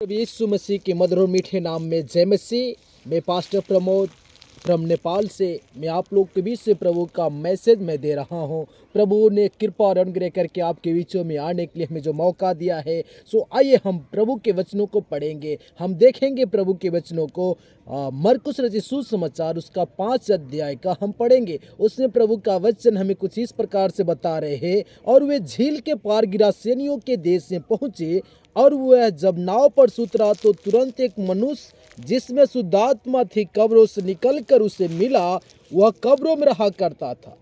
प्रभु यीशु मसीह के मधुर और मीठे नाम में जय मसीह। मैं पास्टर प्रमोद फ्रॉम नेपाल से मैं आप लोग के बीच से प्रभु का मैसेज मैं दे रहा हूं। प्रभु ने कृपा और अनुग्रह करके आपके बीचों में आने के लिए हमें जो मौका दिया है, सो आइए हम प्रभु के वचनों को पढ़ेंगे। हम देखेंगे प्रभु के वचनों को। मरकुस रचित सुसमाचार उसका 5 अध्याय का हम पढ़ेंगे। उसमें प्रभु का वचन हमें कुछ इस प्रकार से बता रहे हैं। और वे झील के पार गिरासेनियों के देश में पहुंचे, और वह जब नाव पर उतरा तो तुरंत एक मनुष्य जिसमें शुद्ध आत्मा थी कब्रों से निकलकर उसे मिला। वह कब्रों में रहा करता था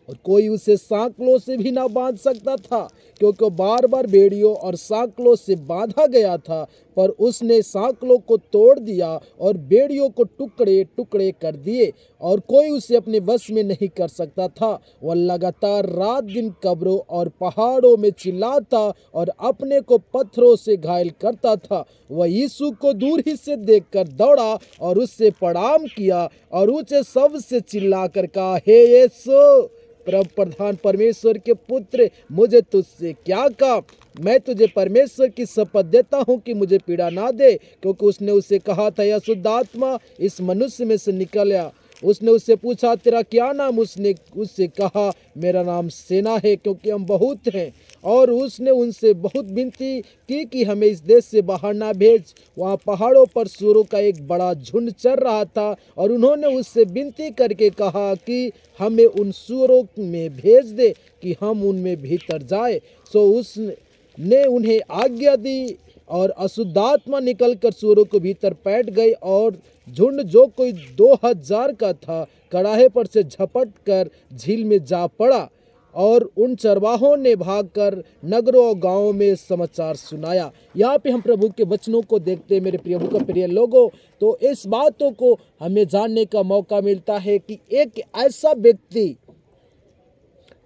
और कोई उसे सांकलों से भी ना बांध सकता था, क्योंकि बार बार बेड़ियों और सांकलों से बांधा गया था। पर उसने सांकलों को तोड़ दिया और बेड़ियों को टुकड़े टुकड़े कर दिए, और कोई उसे अपने वश में नहीं कर सकता था। वह लगातार रात दिन कब्रों और पहाड़ों में चिल्लाता और अपने को पत्थरों से घायल करता था। वह यीशु को दूर ही से देखकर दौड़ा और उससे प्रणाम किया और ऊंचे शब्द से चिल्लाकर कहा, हे यीशु, प्रधान परमेश्वर के पुत्र, मुझे तुझसे क्या काम? मैं तुझे परमेश्वर की शपथ देता हूँ कि मुझे पीड़ा ना दे, क्योंकि उसने उसे कहा था, यह शुद्ध आत्मा इस मनुष्य में से निकला। उसने उससे पूछा, तेरा क्या नाम? उसने उससे कहा, मेरा नाम सेना है, क्योंकि हम बहुत हैं। और उसने उनसे बहुत विनती की कि हमें इस देश से बाहर ना भेज। वहाँ पहाड़ों पर सूरों का एक बड़ा झुंड चल रहा था, और उन्होंने उससे विनती करके कहा कि हमें उन सूरों में भेज दे कि हम उनमें भीतर जाए। सो उसने उन्हें आज्ञा दी, और अशुद्ध आत्मा निकलकर सूरों को भीतर बैठ गई, और झुंड जो कोई 2000 का था कड़ाहे पर से झपट कर झील में जा पड़ा। और उन चरवाहों ने भागकर नगरों और गांवों में समाचार सुनाया। यहाँ पे हम प्रभु के वचनों को देखते हैं मेरे प्रभु का प्रिय लोगों। तो इस बातों को हमें जानने का मौका मिलता है कि एक ऐसा व्यक्ति,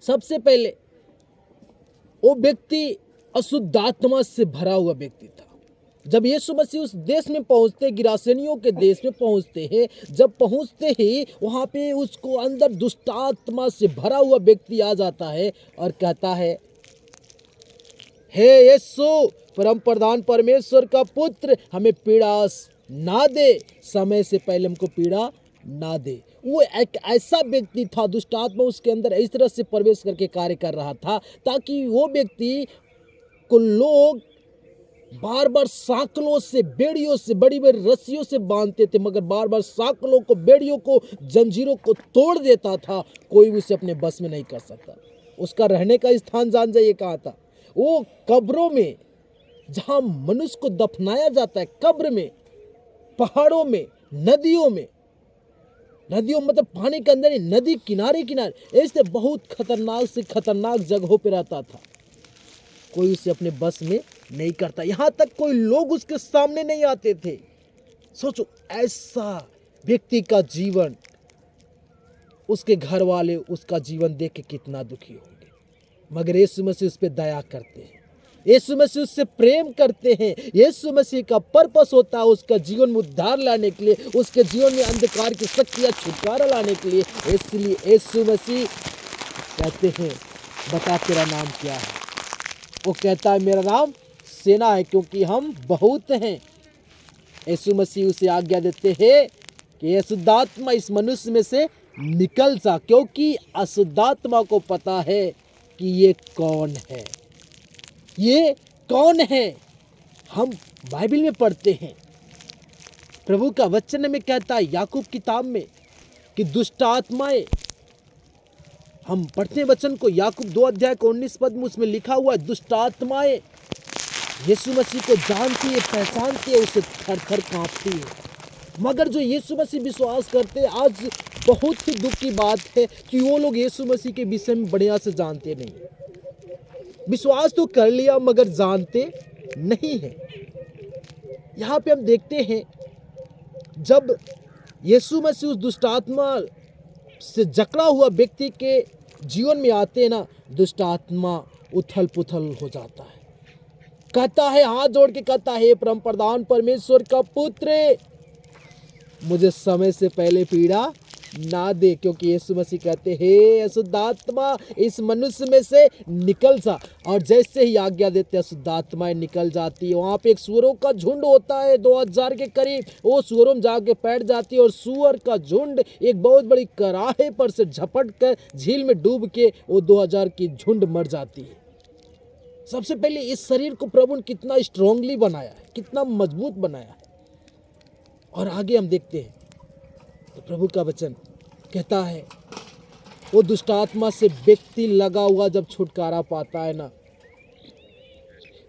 सबसे पहले वो व्यक्ति अशुद्ध आत्मा से भरा हुआ व्यक्ति था। जब यीशु मसीह उस देश में पहुंचते, गिरासेनियों के देश में पहुंचते हैं, जब पहुंचते ही वहां पे उसको अंदर दुष्ट आत्मा से भरा हुआ व्यक्ति आ जाता है और कहता है, हे यीशु, परम प्रधान परमेश्वर का पुत्र, हमें पीड़ा ना दे, समय से पहले हमको पीड़ा ना दे। वो एक ऐसा व्यक्ति था, दुष्ट आत्मा उसके अंदर इस तरह से प्रवेश करके कार्य कर रहा था ताकि वो व्यक्ति को लोग बार बार सांकलों से, बेड़ियों से, बड़ी बड़ी रस्सियों से बांधते थे, मगर बार बार सांकलों को, बेड़ियों को, जंजीरों को तोड़ देता था। कोई उसे अपने बस में नहीं कर सकता। उसका रहने का स्थान जान जाइए कहाँ था? वो कब्रों में, जहां मनुष्य को दफनाया जाता है, कब्र में, पहाड़ों में, नदियों में, नदियों मतलब पानी के अंदर ही, नदी किनारे किनारे, ऐसे बहुत खतरनाक से खतरनाक जगहों पे रहता था। कोई उसे अपने बस में नहीं करता, यहाँ तक कोई लोग उसके सामने नहीं आते थे। सोचो, ऐसा व्यक्ति का जीवन, उसके घर वाले उसका जीवन देख के कितना दुखी होंगे। मगर यीशु मसीह उस पर दया करते हैं, यीशु मसीह उससे प्रेम करते हैं। यीशु मसीह का पर्पस होता है उसका जीवन में उद्धार लाने के लिए, उसके जीवन में अंधकार की शक्तियाँ छुटकारा लाने के लिए। इसलिए यीशु मसीह कहते हैं, बता तेरा नाम क्या है? वो कहता है, मेरा नाम सेना है, क्योंकि हम बहुत हैं। यीशु मसीह उसे आज्ञा देते हैं कि अशुद्ध आत्मा इस मनुष्य में से निकल जा, क्योंकि अशुद्ध आत्मा को पता है कि ये कौन है, ये कौन है। हम बाइबल में पढ़ते हैं, प्रभु का वचन में कहता है याकूब किताब में कि दुष्ट आत्माएं, हम पढ़ते हैं वचन को, याकूब 2 अध्याय को 19 पद में उसमें लिखा हुआ है, दुष्ट आत्माएं यीशु मसीह को जानती है, पहचानती है, उसे थर थर कांपती है। मगर जो यीशु मसीह विश्वास करते हैं, आज बहुत ही दुख की बात है कि वो लोग यीशु मसीह के विषय में बढ़िया से जानते नहीं। विश्वास तो कर लिया मगर जानते नहीं है। यहाँ पे हम देखते हैं, जब यीशु मसीह उस दुष्ट आत्मा से जकड़ा हुआ व्यक्ति के जीवन में आते हैं ना, दुष्ट आत्मा उथल पुथल हो जाता है। कहता है, हाथ जोड़ के कहता है, परम प्रधान परमेश्वर का पुत्र, मुझे समय से पहले पीड़ा ना दे, क्योंकि यीशु मसीह कहते हे अशुद्ध आत्मा इस मनुष्य में से निकल जा, और जैसे ही आज्ञा देते अशुद्ध आत्माएं निकल जाती है। वहाँ पे एक सुअरों का झुंड होता है 2000 के करीब, वो सुअरों में जाके बैठ जाती है और सुअर का झुंड एक बहुत बड़ी कराहे पर से झपट कर झील में डूब के वो 2000 की झुंड मर जाती है। सबसे पहले इस शरीर को प्रभु ने कितना स्ट्रांगली बनाया है, कितना मजबूत बनाया है। और आगे हम देखते हैं तो प्रभु का वचन कहता है वो दुष्ट आत्मा से व्यक्ति लगा हुआ जब छुटकारा पाता है ना,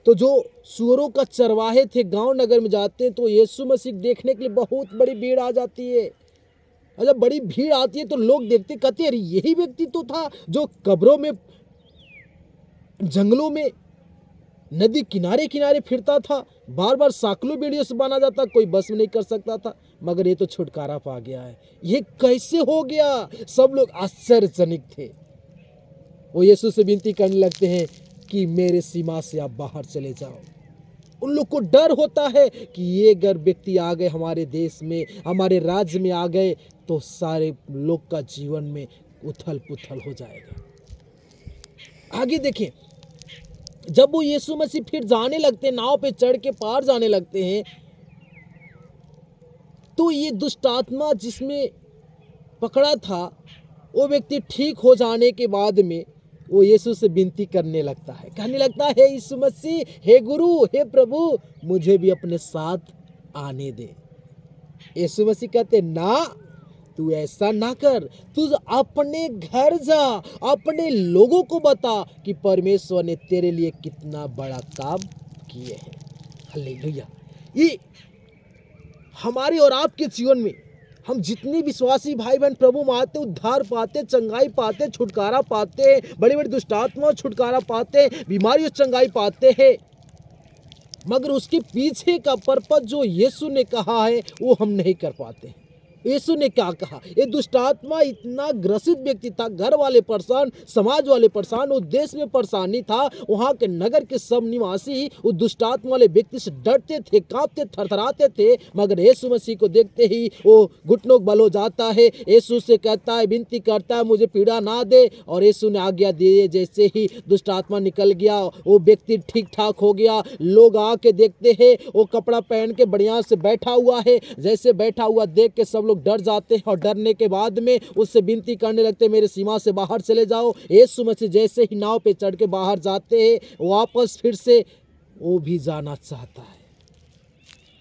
तो जो सुअरों का चरवाहे थे गांव नगर में जाते हैं तो यीशु मसीह देखने के लिए बहुत बड़ी भीड़ आ जाती है। और जब बड़ी भीड़ आती है तो लोग देखते कहते अरे यही व्यक्ति तो था जो कब्रों में, जंगलों में, नदी किनारे किनारे फिरता था, बार बार साकलों बेड़ियों से बांधा जाता, कोई बस में नहीं कर सकता था, मगर ये तो छुटकारा पा गया है, ये कैसे हो गया। सब लोग आश्चर्यजनक थे। वो यीशु से विनती करने लगते हैं कि मेरे सीमा से आप बाहर चले जाओ। उन लोग को डर होता है कि ये अगर व्यक्ति आ गए हमारे देश में, हमारे राज्य में आ गए तो सारे लोग का जीवन में उथल पुथल हो जाएगा। आगे देखें, जब वो यीशु मसीह फिर जाने लगते हैं, नाव पे चढ़ के पार जाने लगते हैं, तो ये दुष्ट आत्मा जिसमें पकड़ा था वो व्यक्ति ठीक हो जाने के बाद में वो यीशु से विनती करने लगता है, कहने लगता है हे यीशु मसीह, हे गुरु, हे प्रभु, मुझे भी अपने साथ आने दे। यीशु मसीह कहते ना, तू ऐसा ना कर, तू अपने घर जा, अपने लोगों को बता कि परमेश्वर ने तेरे लिए कितना बड़ा काम किए हैं। हालेलुया। ये हमारे और आपके जीवन में हम जितने विश्वासी भाई बहन प्रभु में आते, उद्धार पाते, चंगाई पाते, छुटकारा पाते हैं, बड़ी बड़ी दुष्टात्मा छुटकारा पाते हैं, बीमारियों चंगाई पाते हैं, मगर उसके पीछे का पर्पस जो यीशु ने कहा है वो हम नहीं कर पाते। यीशु ने क्या कहा, ये दुष्ट आत्मा इतना ग्रसित व्यक्ति था, घर वाले परेशान, समाज वाले परेशान, उस देश में परेशानी था, वहाँ के नगर के सब निवासी उस दुष्ट आत्मा वाले व्यक्ति से डरते थे, कांपते, थरथराते थे, मगर यीशु मसीह को देखते ही वो घुटनों बल हो जाता है, यीशु से कहता है, विनती करता है मुझे पीड़ा ना दे, और यीशु ने आज्ञा दी। जैसे ही दुष्ट आत्मा निकल गया वो व्यक्ति ठीक ठाक हो गया। लोग आके देखते हैं वो कपड़ा पहन के बढ़िया से बैठा हुआ है, जैसे बैठा हुआ देख के सब लोग डर जाते हैं और डरने के बाद में उससे विनती करने लगते हैं मेरे सीमा से बाहर चले जाओ। यीशु मसीह जैसे ही नाव पे चढ़ के बाहर जाते हैं वापस फिर से वो भी जाना चाहता है,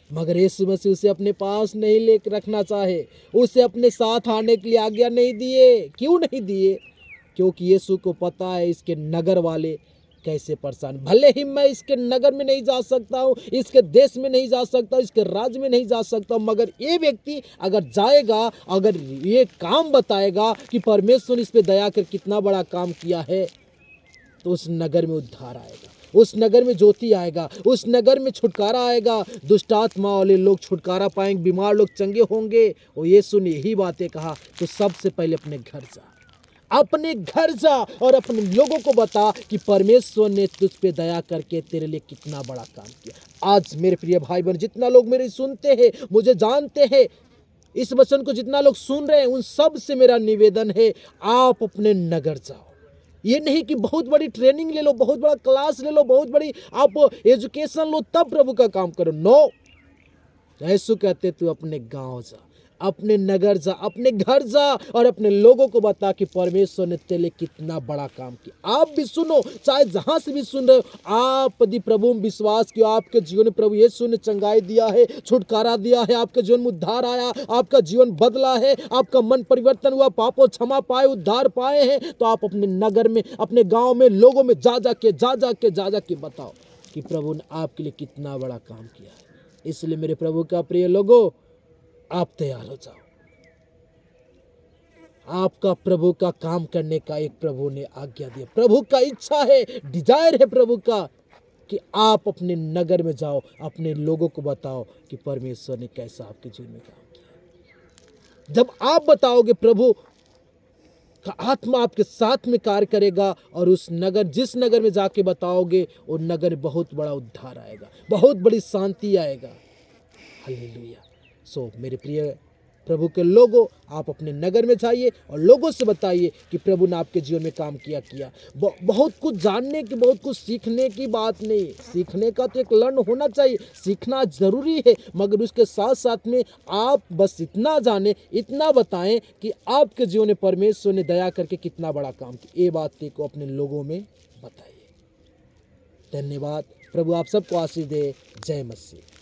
मगर यीशु मसीह उसे अपने पास नहीं ले रखना चाहे, उसे अपने साथ आने के लिए आज्ञा नहीं दिए। क्यों नहीं दिए? क्योंकि यीशु को पता है इसके नगर वाले कैसे परेशान। भले ही मैं इसके नगर में नहीं जा सकता हूँ, इसके देश में नहीं जा सकता, इसके राज्य में नहीं जा सकता हूँ, मगर ये व्यक्ति अगर जाएगा, अगर ये काम बताएगा कि परमेश्वर ने इस पे दया कर कितना बड़ा काम किया है, तो उस नगर में उद्धार आएगा, उस नगर में ज्योति आएगा, उस नगर में छुटकारा आएगा, दुष्ट आत्मा वाले लोग छुटकारा पाएंगे, बीमार लोग चंगे होंगे। और यीशु ने यही बातें कहा, तो सबसे पहले अपने घर जा, अपने घर जा और अपने लोगों को बता कि परमेश्वर ने तुझ पे दया करके तेरे लिए कितना बड़ा काम किया। आज मेरे प्रिय भाई बहन, जितना लोग मेरे सुनते हैं, मुझे जानते हैं, इस वचन को जितना लोग सुन रहे हैं, उन सब से मेरा निवेदन है, आप अपने नगर जाओ। ये नहीं कि बहुत बड़ी ट्रेनिंग ले लो, बहुत बड़ा क्लास ले लो, बहुत बड़ी आप एजुकेशन लो तब प्रभु का काम करो। नो, यीशु कहते तू अपने गांव जा, अपने नगर जा, अपने घर जा और अपने लोगों को बता कि परमेश्वर ने तेरे लिए कितना बड़ा काम किया। आप भी सुनो, चाहे जहां से भी सुन रहे हो, आप यदि प्रभु में विश्वास किया, आपके जीवन में प्रभु यीशु ने चंगाई दिया है, छुटकारा दिया है, आपके जीवन में उद्धार आया, आपका जीवन बदला है, आपका मन परिवर्तन हुआ, पापों क्षमा पाए, उद्धार पाए हैं, तो आप अपने नगर में, अपने गाँव में, लोगों में जा जा के बताओ कि प्रभु ने आपके लिए कितना बड़ा काम किया है। इसलिए मेरे प्रभु का प्रिय लोगों, आप तैयार हो जाओ। आपका प्रभु का काम करने का एक प्रभु ने आज्ञा दिया, प्रभु का इच्छा है, डिजायर है प्रभु का कि आप अपने नगर में जाओ, अपने लोगों को बताओ कि परमेश्वर ने कैसा आपके जीवन में काम किया। जब आप बताओगे, प्रभु का आत्मा आपके साथ में कार्य करेगा और उस नगर, जिस नगर में जाके बताओगे, वो नगर में बहुत बड़ा उद्धार आएगा, बहुत बड़ी शांति आएगा। हालेलुया। सो मेरे प्रिय प्रभु के लोगों, आप अपने नगर में जाइए और लोगों से बताइए कि प्रभु ने आपके जीवन में काम किया। बहुत कुछ जानने की, बहुत कुछ सीखने की बात नहीं, सीखने का तो एक लर्न होना चाहिए, सीखना ज़रूरी है, मगर उसके साथ साथ में आप बस इतना जाने, इतना बताएं कि आपके जीवन में परमेश्वर ने दया करके कितना बड़ा काम किया। ये बात को अपने लोगों में बताइए। धन्यवाद। प्रभु आप सबको आशीष दे। जय मसीह।